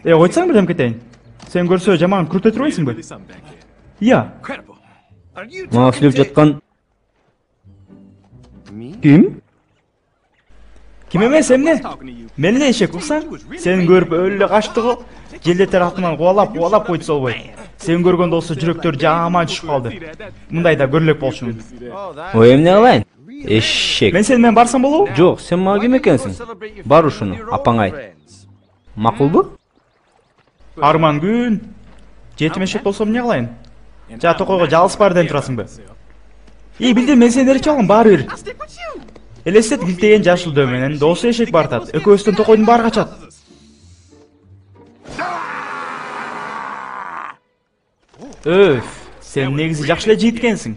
Койсоң бирдем кетейин. Сен көрсө жаман күртө турбайсыңбы? Иә. Мага сүйлөп жаткан ким? Ким эмес эмне? Мен эле эшек уксаң, сени көрүп өлө качты го. Желдетер атынан кубалап койду болбойт. Сен көргөндө болсо жүрөктөр жаман түшүп калды. Мындай да көрүлөк болчумун. Ой, эмне кылайын? Эшек. Мен сени менен барсам болобу? Жок, сен мага ким экенсиң? Бар ушуну, апаңа айт. Макулбу? Арман күн. Жетим эшек болсом эмне кылайын? Жа токойго жалгыз бар деп турасыңбы? Билдим, мен сени эрче алам, баары бир. Элестет килтеген жашыл дөй менен досу эшек бартат. Экөөбүздөн токойдун баары качат. Өф, сен негизи жакшы эле жийиткенсиң.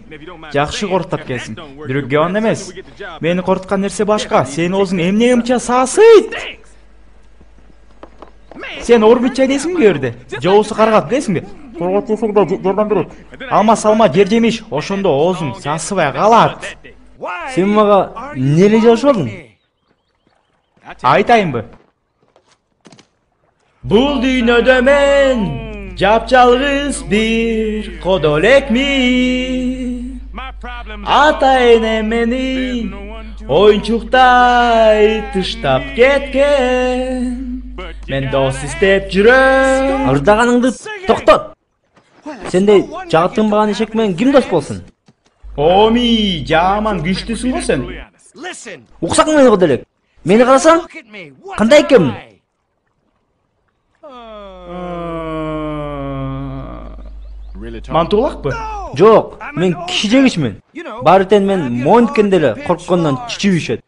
Жакшы корктап келсиң. Бирок ган эмес. Мени коркуткан нерсе башка. Сен оозуң эмне ымча саасыйт. Сен орбит чайдайсыңбы жерде? Жоосу каргап билесиңби? Коргот десең да жардам берет. Алма салма жер жемиш, ошондо оозуң сасыбай калат. Сен мага эмне жазып алдың? Айтайынбы? Бул дүйнөдө мен жапжалгыз бир кодо элекмин. Ата эне мени оюнчуктай тыштап кеткен. Мен дос издеп жүрөм. Ырдаганыңды токтот. Сендей жагыттырбаган эшек менен ким дос болсун? Оми, жаман күчтүсүң го сен. Уксаң мени кодо элек. Мени карасаң, кандай экенмин? Мантуулакпы? Жок, мен киши жегичмин. Баары тең мен монткенде эле корккондон чичибишет.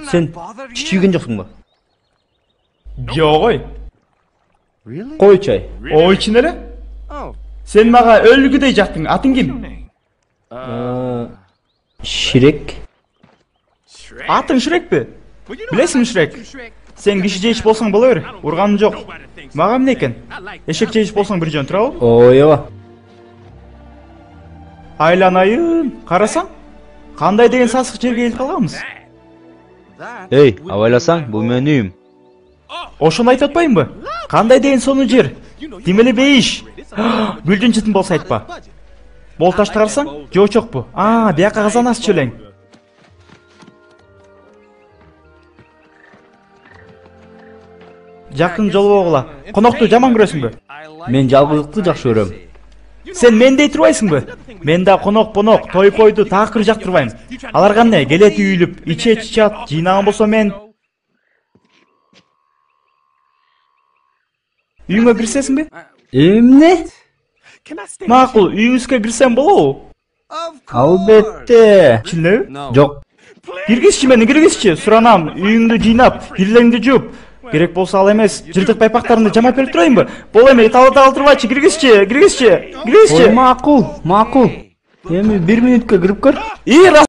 Сен чичиген жоксуңбу? Жок ой. Койчай. Ой чын эле? Сен мага өлгүдөй жактың. Атың ким? Ширек. Атың Шрекпи? Билесиңби Шрек? Сен киши жейиш болсоң боло бер. Урганым жок. Мага эмне экен? Эшек жейиш болсоң бир жөн турабы? Ойба. Айланайын, карасаң? Кандай деген сасык жерге келип калганбыз? Эй, абайласаң, бул менин үйүм. Ошону айтып атпаймынбы? Кандай деген сонун жер? Демеле бейиш. Гүлдүн чытын болсо айтпа. Болташты карасаң? Жочокпу? Бияка казан асчу элең. Жакын жолбогула. Конокту жаман көрөсүңбү? Мен жалгыздыкты жакшы көрөм. Сен мендей турбайсыңбы? Мен да конок, той-пойду такыр жактырбайм. Аларга эмне? Келет үйүлүп, ичет, жыйнаган болсо мен үйүңө кирсесиңби? Эмне? Макул, үйүңүзгө кирсем болобу? Албетте. Чын элеби? Жок. Киргизчи мени, киргизчи. Суранам, үйүңдү жыйнап, бирлериңди жууп. Керек болсо ал эмес, жыртык байпактарымды жамап берип турайынбы? Боло эми, тала турбайчы, киргизчи. Ой, макул. Эми 1 мүнөткө кирип көр.